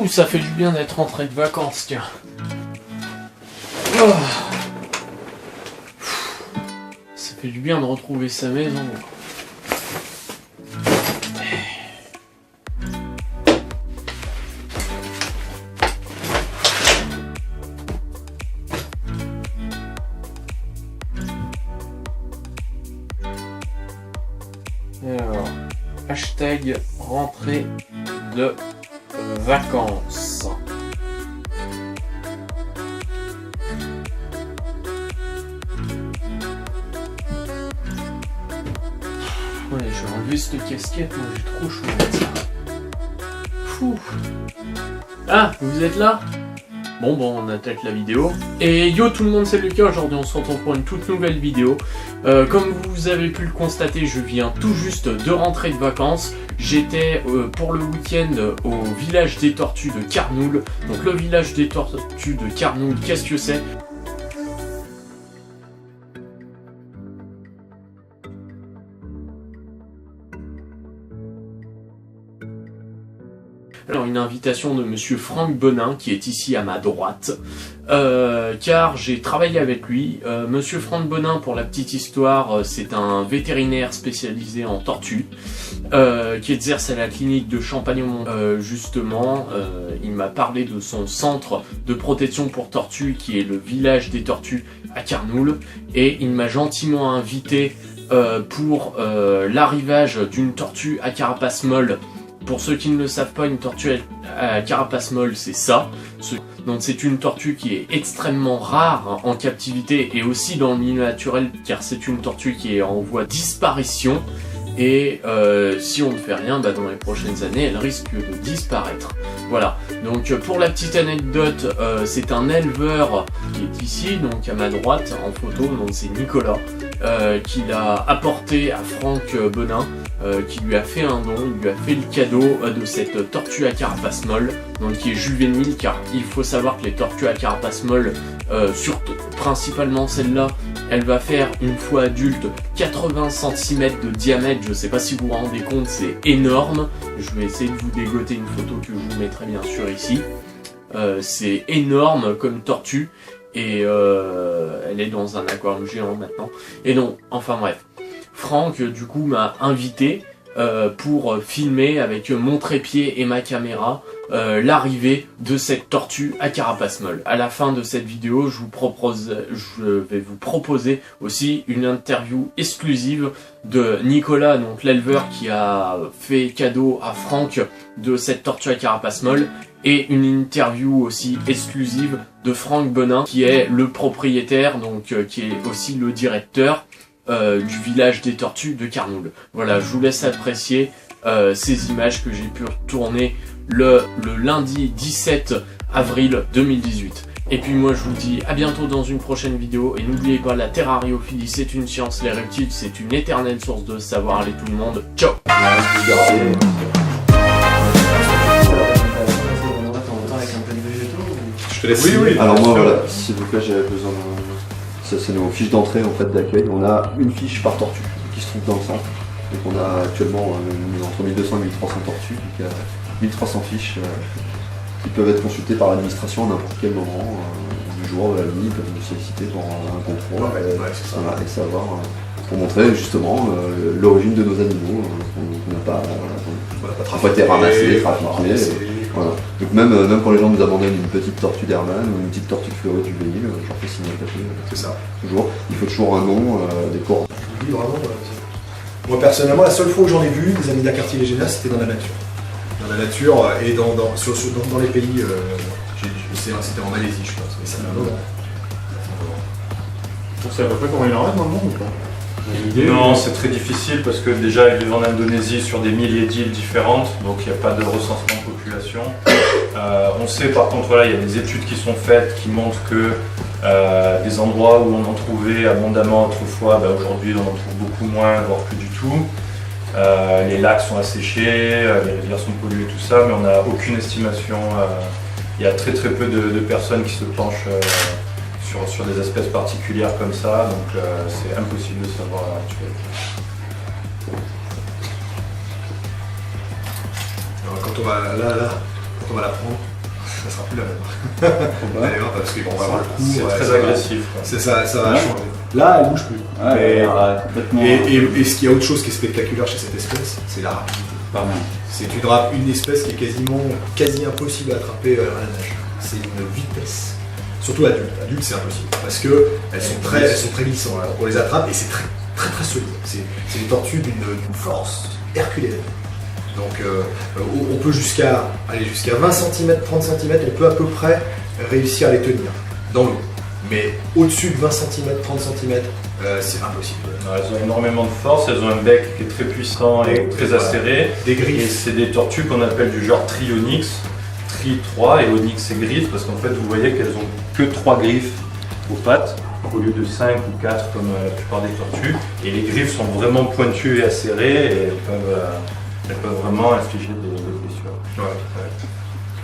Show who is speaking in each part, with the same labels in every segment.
Speaker 1: Ouh, ça fait du bien d'être rentré de vacances, tiens. Oh. Ça fait du bien de retrouver sa maison. Alors, hashtag rentrée de vacances. Ouais, je vais enlever cette casquette, moi j'ai trop chaud avec ça. Fou. Ah, vous êtes là? Bon, on attaque la vidéo. Et yo tout le monde, c'est Lucas, aujourd'hui on se retrouve pour une toute nouvelle vidéo. Comme vous avez pu le constater, je viens tout juste de rentrer de vacances. J'étais pour le week-end au village des tortues de Carnoul. Donc le village des tortues de Carnoul, qu'est-ce que c'est? Alors une invitation de monsieur Franck Bonin qui est ici à ma droite, car j'ai travaillé avec lui. Monsieur Franck Bonin, pour la petite histoire, c'est un vétérinaire spécialisé en tortues, qui exerce à la clinique de Champagne-au-Mont. Justement, il m'a parlé de son centre de protection pour tortues qui est le village des tortues à Carnoul, et il m'a gentiment invité pour l'arrivage d'une tortue à carapace molle. Pour ceux qui ne le savent pas, une tortue à carapace molle, c'est ça. Donc c'est une tortue qui est extrêmement rare en captivité et aussi dans le milieu naturel, car c'est une tortue qui est en voie de disparition. Et si on ne fait rien, dans les prochaines années, elle risque de disparaître. Voilà, donc pour la petite anecdote, c'est un éleveur qui est ici, donc à ma droite, en photo, donc c'est Nicolas, qui l'a apporté à Franck Bonin, qui lui a fait un don, il lui a fait le cadeau de cette tortue à carapace molle, donc qui est juvénile, car il faut savoir que les tortues à carapace molle, principalement celle-là, elle va faire une fois adulte 80 cm de diamètre. Je sais pas si vous vous rendez compte, c'est énorme. Je vais essayer de vous dégoter une photo que je vous mettrai bien sûr ici. C'est énorme comme tortue et elle est dans un aquarium géant maintenant. Et non, enfin bref. Franck du coup m'a invité pour filmer avec mon trépied et ma caméra l'arrivée de cette tortue à carapace molle. À la fin de cette vidéo, je vais vous proposer aussi une interview exclusive de Nicolas, donc l'éleveur qui a fait cadeau à Franck de cette tortue à carapace molle, et une interview aussi exclusive de Franck Bonin, qui est le propriétaire, donc qui est aussi le directeur du village des tortues de Carnoul. Voilà, je vous laisse apprécier ces images que j'ai pu tourner le lundi 17 avril 2018. Et puis moi je vous dis à bientôt dans une prochaine vidéo, et n'oubliez pas, la terrariophilie c'est une science, les reptiles c'est une éternelle source de savoir. Allez tout le monde, ciao.
Speaker 2: Je te laisse. Oui. Alors moi voilà, s'il vous plaît, j'avais besoin d'un... Ça c'est nos fiches d'entrée en fait d'accueil. On a une fiche par tortue qui se trouve dans le centre. Donc on a actuellement entre 1200 et 1300 tortues, donc il y a 1300 fiches qui peuvent être consultées par l'administration à n'importe quel moment du jour, de la nuit. Ils peuvent nous solliciter pour un contrôle et savoir, pour montrer justement l'origine de nos animaux qu'on n'a pas été ramassés, trafiqués. Voilà. Donc même quand les gens nous abandonnent une petite tortue d'Hermann ou une petite tortue de Fleury juvénile, j'en fais signer le papier. C'est ça. Toujours. Il faut toujours un nom, des coordonnées.
Speaker 3: Oui, vraiment. Moi personnellement, la seule fois où j'en ai vu des amis de la quartier légionnaire, c'était dans la nature. Dans la nature et dans les pays. C'était en Malaisie, je pense. Mais ça m'a vraiment.
Speaker 4: On sait à peu près combien il en reste dans le monde ou pas?
Speaker 5: Non, c'est très difficile parce que déjà ils vivent en Indonésie sur des milliers d'îles différentes, donc il n'y a pas de recensement de population. On sait par contre, voilà, il y a des études qui sont faites qui montrent que des endroits où on en trouvait abondamment autrefois, aujourd'hui on en trouve beaucoup moins, voire plus du tout. Les lacs sont asséchés, les rivières sont polluées, tout ça, mais on n'a aucune estimation. Il y a très peu de personnes qui se penchent sur des espèces particulières comme ça, donc c'est impossible de savoir à l'heure actuelle.
Speaker 3: Alors quand on va la prendre, ça sera plus la même. Allez, hop, parce qu'ils vont avoir le coup.
Speaker 5: C'est
Speaker 3: ouais,
Speaker 5: très
Speaker 3: ça va-
Speaker 5: agressif. quoi.
Speaker 3: Ça va changer. Là, elle bouge plus.
Speaker 2: Ouais, complètement.
Speaker 3: Et ce qu'il y a autre chose qui est spectaculaire chez cette espèce, c'est la rapidité.
Speaker 2: Pardon.
Speaker 3: C'est une espèce qui est quasi impossible à attraper à la nage. C'est une vitesse. Surtout adulte. Adulte, c'est impossible. Parce que elles sont très glissantes. Alors, on les attrape et c'est très solide. C'est des tortues d'une force herculéenne. Donc on peut jusqu'à 20 cm, 30 cm, on peut à peu près réussir à les tenir dans l'eau. Mais au-dessus de 20 cm, 30 cm, c'est impossible.
Speaker 5: Elles ont énormément de force, elles ont un bec qui est très puissant et très acéré.
Speaker 3: Des
Speaker 5: Et
Speaker 3: griffes.
Speaker 5: c'est des tortues qu'on appelle du genre trionyx, tri 3 et onyx et griffes, parce qu'en fait vous voyez qu'elles ont que 3 griffes aux pattes, au lieu de 5 ou 4 comme la plupart des tortues. Et les griffes sont vraiment pointues et acérées et elles peuvent vraiment infliger des blessures.
Speaker 3: Ouais.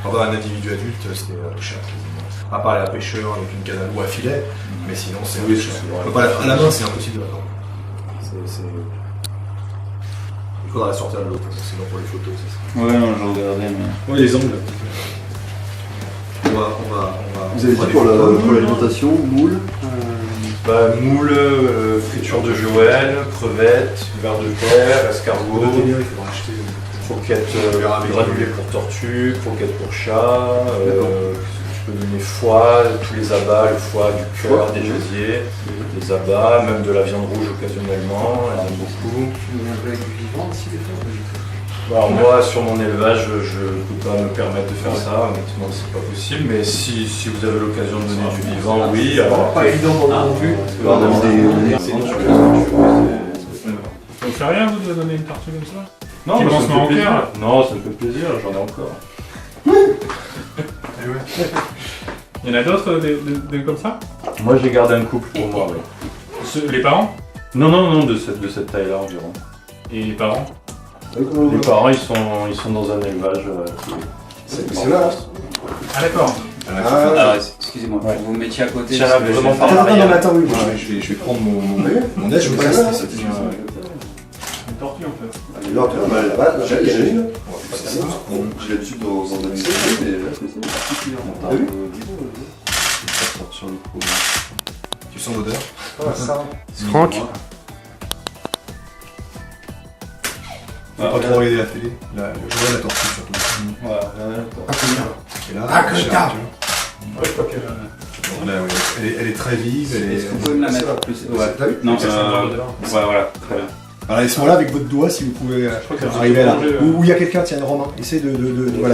Speaker 3: Avoir un individu adulte, c'était cher. À part la pêcheur avec une canne à l'eau à filet, mais sinon c'est cher. On peut pas à la main, c'est impossible de l'attendre. Il faudra la sortir de l'eau, sinon pour les photos, c'est ça.
Speaker 2: Ouais, non, je regardais, mais.
Speaker 3: Oui, les angles. On va
Speaker 2: Vous avez dit pour l'alimentation, moule.
Speaker 5: Moule, friture de Joël, crevettes, vers de terre, escargot,
Speaker 3: il faudra acheter.
Speaker 5: croquettes granulées pour tortues, croquettes pour chat, je peux donner foie, tous les abats, le foie, du cœur, des gésiers, des abats, même de la viande rouge occasionnellement, elles aiment beaucoup. Alors moi, sur mon élevage, je ne peux pas me permettre de faire ça, honnêtement, c'est pas possible, mais si vous avez l'occasion de donner du vivant, oui. Alors,
Speaker 3: Pas évident pour nous non plus.
Speaker 2: On a mis
Speaker 4: Ça vous fait rien, vous, de donner une tortue comme ça?
Speaker 5: non,
Speaker 4: Qui
Speaker 5: mais ça
Speaker 4: pense
Speaker 5: me
Speaker 4: en
Speaker 5: fait plaisir.
Speaker 4: cœur.
Speaker 5: Non, ça me fait plaisir, j'en ai encore.
Speaker 4: Il y en a d'autres comme ça?
Speaker 5: Moi, j'ai gardé un couple pour moi, oui.
Speaker 4: Les parents?
Speaker 5: Non, de cette taille-là environ.
Speaker 4: Et les parents?
Speaker 5: Les parents, ils sont dans un élevage.
Speaker 3: C'est là.
Speaker 4: Ah d'accord.
Speaker 6: Alors, excusez-moi,
Speaker 5: Ouais.
Speaker 6: vous mettiez à côté.
Speaker 5: Tiens,
Speaker 6: parce
Speaker 5: là,
Speaker 6: que
Speaker 5: vraiment
Speaker 6: je-
Speaker 5: pas.
Speaker 3: Attends, attends, oui. Je vais prendre mon aide, je vais pas rester.
Speaker 4: Une tortue en fait.
Speaker 2: Là, tu vas mal là-bas,
Speaker 3: J'ai une.
Speaker 2: j'ai l'habitude d'en amuser, mais là, c'est ça, particulièrement.
Speaker 3: T'as vu
Speaker 5: Sur le coup.
Speaker 3: Tu sens l'odeur?
Speaker 4: Franck.
Speaker 3: Faut pas trop regarder la télé. Je vois la tortue surtout. Et là,
Speaker 6: Ah, que t'as.
Speaker 3: elle est très vive.
Speaker 6: Est-ce que vous pouvez me la mettre plus? Ouais.
Speaker 3: T'as vu?
Speaker 6: Non,
Speaker 4: Ça sent le odeur.
Speaker 6: ouais, voilà, très bien.
Speaker 3: Alors, laissez-moi là avec votre doigt si vous pouvez
Speaker 4: qu'elle a
Speaker 3: arriver là.
Speaker 4: mangé,
Speaker 3: Où il y a quelqu'un, tiens, Romain. Essaye de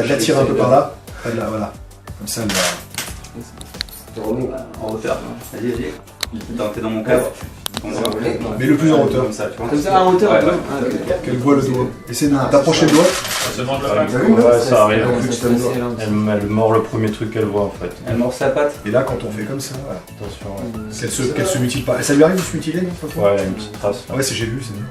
Speaker 3: l'attirer un peu par là. Près de là, voilà. Comme ça, elle va.
Speaker 6: En hauteur. Vas-y, vas-y. T'es dans mon cadre.
Speaker 3: Mais le plus en hauteur.
Speaker 6: Comme ça, tu vois.
Speaker 7: Comme ça, en hauteur,
Speaker 6: Ouais,
Speaker 7: ouais.
Speaker 6: ouais.
Speaker 7: Ah, ok.
Speaker 3: Qu'elle voit le doigt. Essaye d'approcher le doigt.
Speaker 4: Ça se mange la patte.
Speaker 3: T'as vu, là?
Speaker 5: Ouais, ça arrive.
Speaker 7: Ouais,
Speaker 5: Elle mord le premier truc qu'elle voit en fait.
Speaker 6: Elle mord sa patte.
Speaker 3: Et là, quand on fait comme ça, voilà.
Speaker 5: Attention, ouais.
Speaker 3: Qu'elle se mutile pas. Ça lui arrive de se mutiler, non, Fafou?
Speaker 5: Ouais, elle a une petite trace.
Speaker 3: Ah ouais, j'ai vu, c'est bien.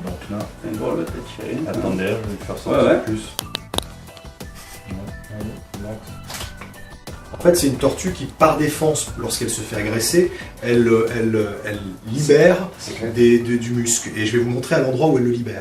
Speaker 5: Donc là,
Speaker 6: Elle doit le tirer.
Speaker 5: attendez, je vais lui faire ça
Speaker 6: Ouais,
Speaker 5: un
Speaker 6: ouais.
Speaker 5: peu plus.
Speaker 3: En fait, c'est une tortue qui, par défense, lorsqu'elle se fait agresser, elle libère du muscle. Et je vais vous montrer à l'endroit où elle le libère.